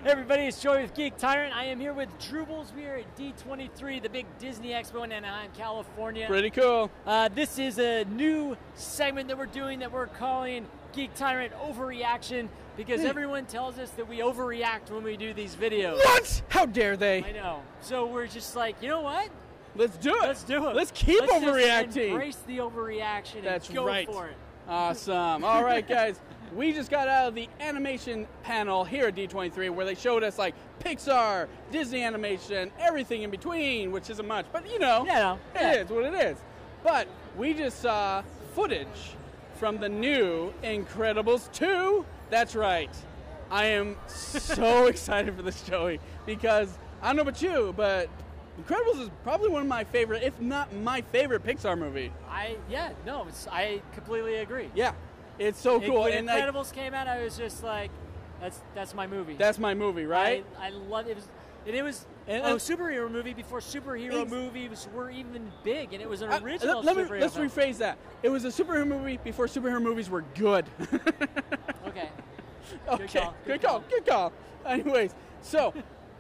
Everybody, it's Joey with GeekTyrant. I am here with Drupals. We are at D23, the big Disney Expo in Anaheim, California. Pretty cool. This is a new segment that we're doing that we're calling GeekTyrant Overreaction, because everyone tells us that we overreact when we do these videos. What? How dare they? I know. So we're just like, you know what? Let's do it. Let's do it. Let's keep overreacting. Just embrace the overreaction That's and go right. for it. Awesome. All right, guys. We just got out of the animation panel here at D23 where they showed us like Pixar, Disney animation, everything in between, which isn't much, but you know, it is what it is. But we just saw footage from the new Incredibles 2. That's right. I am so excited for this, Joey, because I don't know about you, but Incredibles is probably one of my favorite, if not my favorite Pixar movie. I completely agree. Yeah. It's so cool. When Incredibles came out, I was just like, that's my movie. That's my movie, right? I love it. It was a superhero movie before superhero movies were even big, and it was an original superhero Let's film. rephrase that. It was a superhero movie before superhero movies were good. Okay. Good call. Anyways, so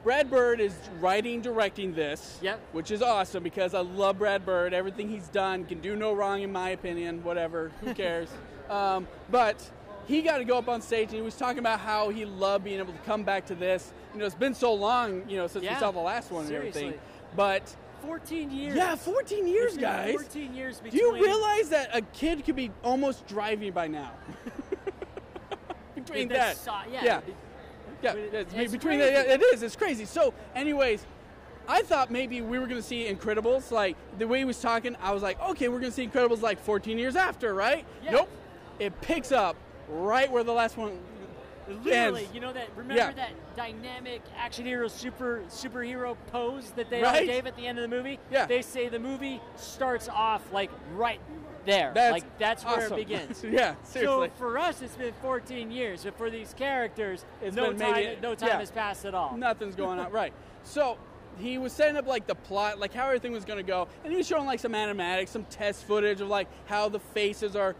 Brad Bird is writing, directing this, which is awesome because I love Brad Bird. Everything he's done can do no wrong in my opinion, whatever, who cares. But he got to go up on stage and he was talking about how he loved being able to come back to this. You know, it's been so long, you know, since we saw the last one and everything. But 14 years. Yeah, 14 years, guys. 14 years between. Do you realize that a kid could be almost driving by now? Between that. Between that, it is. It's crazy. So, anyways, I thought maybe we were going to see Incredibles, like, the way he was talking, I was like, okay, we're going to see Incredibles, like, 14 years after, right? Yeah. Nope. It picks up right where the last one Literally, ends. you know that, remember that dynamic action hero superhero pose that they gave at the end of the movie? Yeah. They say the movie starts off, like, right there. That's where it begins. Yeah, seriously. So for us, it's been 14 years, but for these characters, no time has passed at all. Nothing's going on, right. So he was setting up like the plot, like how everything was going to go, and he was showing like some animatics, some test footage of like how the faces are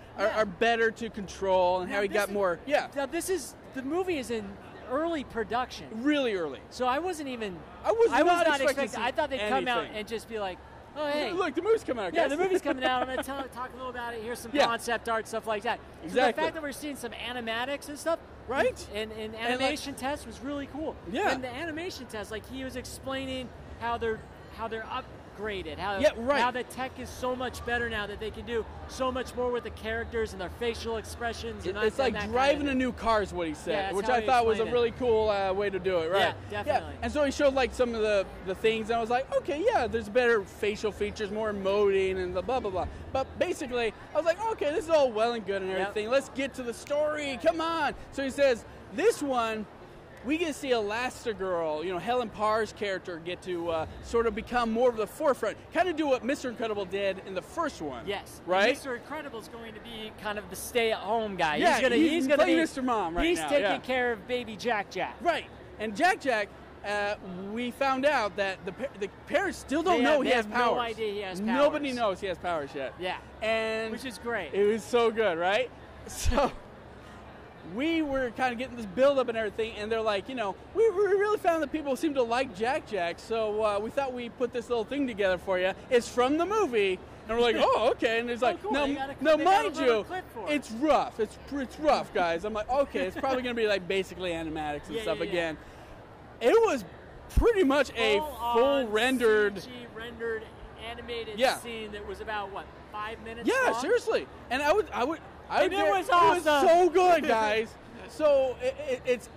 better to control, and how he got more. Now the movie is in early production. Really early. So I wasn't even. I was not expecting. I thought they'd come out and just be like, oh, hey. Look, the movie's coming out, guys. Yeah, the movie's coming out. I'm going to talk a little about it. Here's some concept art, stuff like that. Exactly. So the fact that we're seeing some animatics and stuff, and animation test was really cool. Yeah. And the animation test, like he was explaining how they're upgraded, how the tech is so much better now that they can do so much more with the characters and their facial expressions. And it's like driving a new car is what he said, which I thought was a really cool way to do it, right? Yeah, definitely. Yeah. And so he showed like some of the things, and I was like, okay, yeah, there's better facial features, more emoting, and the blah, blah, blah. But basically, I was like, okay, this is all well and good and everything. Let's get to the story. Come on. So he says, this one, we get to see Elastigirl, you know, Helen Parr's character, get to sort of become more of the forefront, kind of do what Mr. Incredible did in the first one. Yes, right. Mr. Incredible is going to be kind of the stay-at-home guy. Yeah, he's going to be Mr. Mom right now. He's taking care of baby Jack. Right, and Jack. We found out that the parents still don't know he has powers. No idea he has powers. Nobody knows he has powers yet. Yeah, and which is great. It was so good, right? So. We were kind of getting this build-up and everything, and they're like, you know, we really found that people seem to like Jack, so we thought we'd put this little thing together for you. It's from the movie, and we're like, oh, okay. And it's like, cool. no, mind you, it's rough. It's rough, guys. I'm like, okay, it's probably going to be like basically animatics and stuff again. It was pretty much a full rendered animated scene that was about, what, 5 minutes long? Seriously. And it was awesome. It was so good, guys. So it's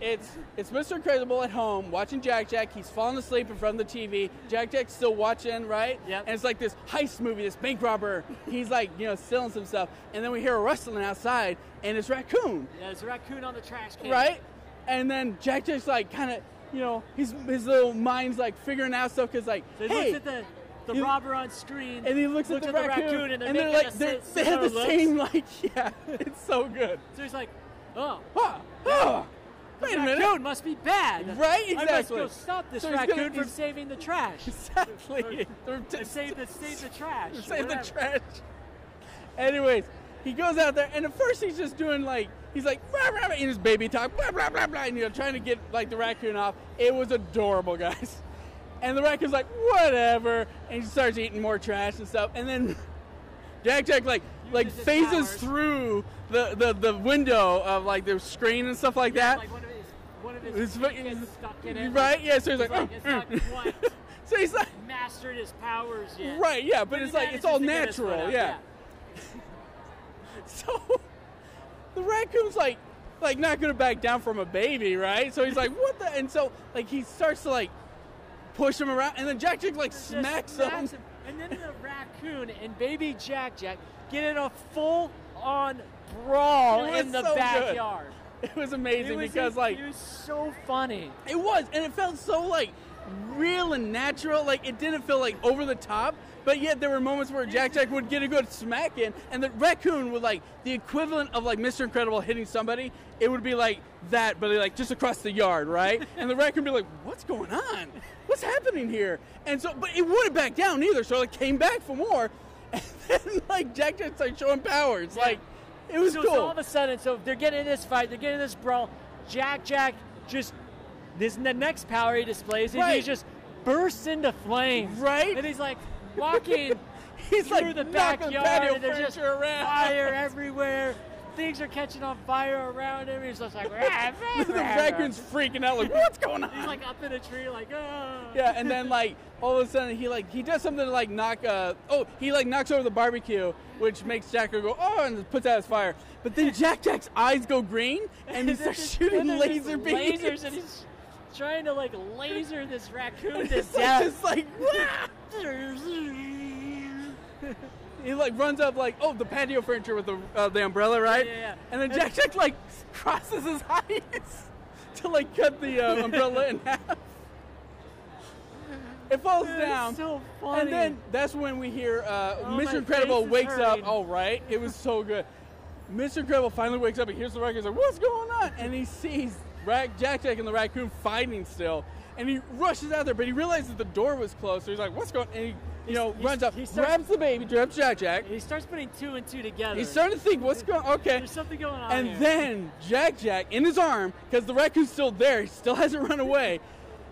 Mr. Incredible at home watching Jack. He's falling asleep in front of the TV. Jack's still watching, right? Yep. And it's like this heist movie, this bank robber. He's like, you know, stealing some stuff. And then we hear a rustling outside, and it's Raccoon. Yeah, there's a raccoon on the trash can. Right? And then Jack's like kind of, you know, his little mind's like figuring out stuff because like, so he looks at the robber on screen, and he looks at the raccoon, and they're like, they have the same, like, it's so good. So he's like, wait a minute. Raccoon must be bad. Right, exactly. I must go stop this raccoon from saving the trash. Exactly. Save the trash. Save the trash. Anyways, he goes out there, and at first he's just doing like, he's like, rah, rah, rah, in his baby talk, blah, blah, blah, blah, and, you know, trying to get like the raccoon off. It was adorable, guys. And the raccoon's like, whatever, and he starts eating more trash and stuff. And then Jack like phases through the window of like the screen and stuff like that. Like one of his feet gets stuck in it. Right? Yeah. So he's like, it's not quite. So he's like mastered his powers yet. Right. Yeah. But it's like it's all natural. Yeah. So the raccoon's like not gonna back down from a baby, right? So he's like, what the? And so like he starts to like push him around, and then Jack like smacks him. And then the raccoon and baby Jack get in a full-on brawl in the backyard. Good. It was amazing because like it was so funny. It was, and it felt so like real and natural. Like it didn't feel like over the top, but yet there were moments where Jack would get a good smack in, and the raccoon would like the equivalent of like Mr. Incredible hitting somebody. It would be like that, but like just across the yard, right? And the raccoon would be like, "What's going on? What's happening here?" And so, but it wouldn't back down either. So it came back for more, and then like Jack started showing powers. Like it was cool. So all of a sudden, so they're getting in this fight, they're getting in this brawl. Jack just this the next power he displays is he just bursts into flames. Right. And he's like walking he's through like the backyard, and there's just around. fire everywhere. Things are catching on fire around him. He's just like, the raccoon's freaking out, like, what's going on? He's like up in a tree, like, oh. Yeah, and then like all of a sudden he does something to like knock he like knocks over the barbecue, which makes Jack go and puts out his fire. But then Jack's eyes go green and he starts shooting laser beams. Lasers, and he's trying to like laser this raccoon to death. Just like he like runs up like the patio furniture with the umbrella, right? Yeah. And then Jack like crosses his eyes to like cut the umbrella in half. It falls down. So funny. And then that's when we hear Mr. Incredible wakes up. Oh, right. It was so good. Mr. Incredible finally wakes up. He hears the raccoon. He's like, "What's going on?" And he sees Jack and the raccoon fighting still. And he rushes out there, but he realizes the door was closed. So he's like, "What's going on?" And he runs up, grabs the baby, grabs Jack. He starts putting two and two together. He's starting to think, what's going on? Okay. There's something going on And here. then Jack, in his arm, because the raccoon's still there, he still hasn't run away,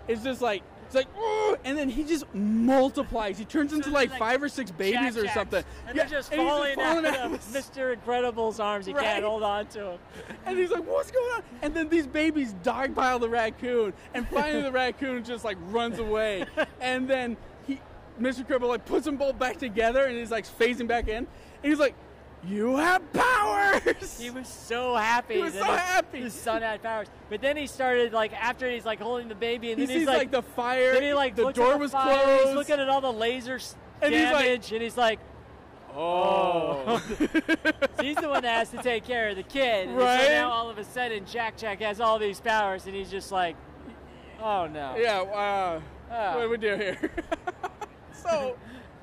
it's just like, "Ooh," and then he just multiplies. He turns into like 5 or 6 babies or something. And they're just falling out of Mr. Incredible's arms. He can't hold on to him. And he's like, "What's going on?" And then these babies dogpile the raccoon. And finally the raccoon just like runs away. And then Mr. Incredible like puts them both back together and he's like phasing back in. And he's like, "You have powers!" He was so happy. He was so happy. His son had powers. But then he started, like, after he's, like, holding the baby, and he then sees, he's like the fire. Then he, like, the door was closed. He's looking at all the laser damage, and he's like, oh. So he's the one that has to take care of the kid. Right. And so now all of a sudden, Jack has all these powers, and he's just like, oh, no. Yeah, what do we do here? So,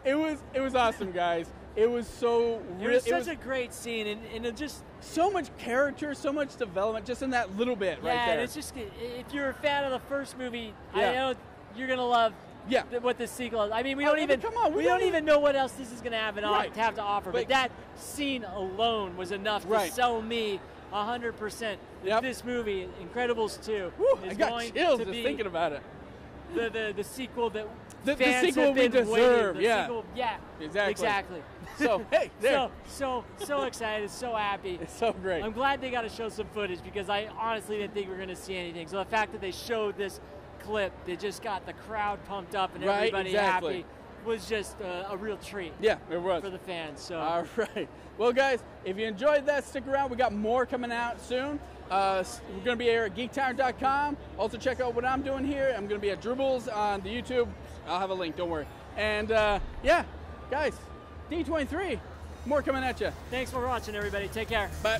it was awesome, guys. It was so real. It was such a great scene, and it just so much character, so much development, just in that little bit right there. Yeah, and it's just if you're a fan of the first movie, I know you're gonna love. Yeah. What the sequel is. I mean, we don't even know what else this is gonna have to offer. But that scene alone was enough to sell me 100%. This movie, Incredibles 2, is I got going chills to just be thinking about it. The sequel that the fans sequel have been we deserve. waiting. Sequel, exactly. So hey, so excited, so happy. It's so great. I'm glad they got to show some footage because I honestly didn't think we were going to see anything. So the fact that they showed this clip, they just got the crowd pumped up and everybody happy, was just a real treat. Yeah, it was for the fans. So all right. Well, guys, if you enjoyed that, stick around. We got more coming out soon. We're going to be here at GeekTyrant.com. Also, check out what I'm doing here. I'm going to be at Dribbles on the YouTube. I'll have a link. Don't worry. And yeah, guys. D23, more coming at you. Thanks for watching, everybody. Take care. Bye.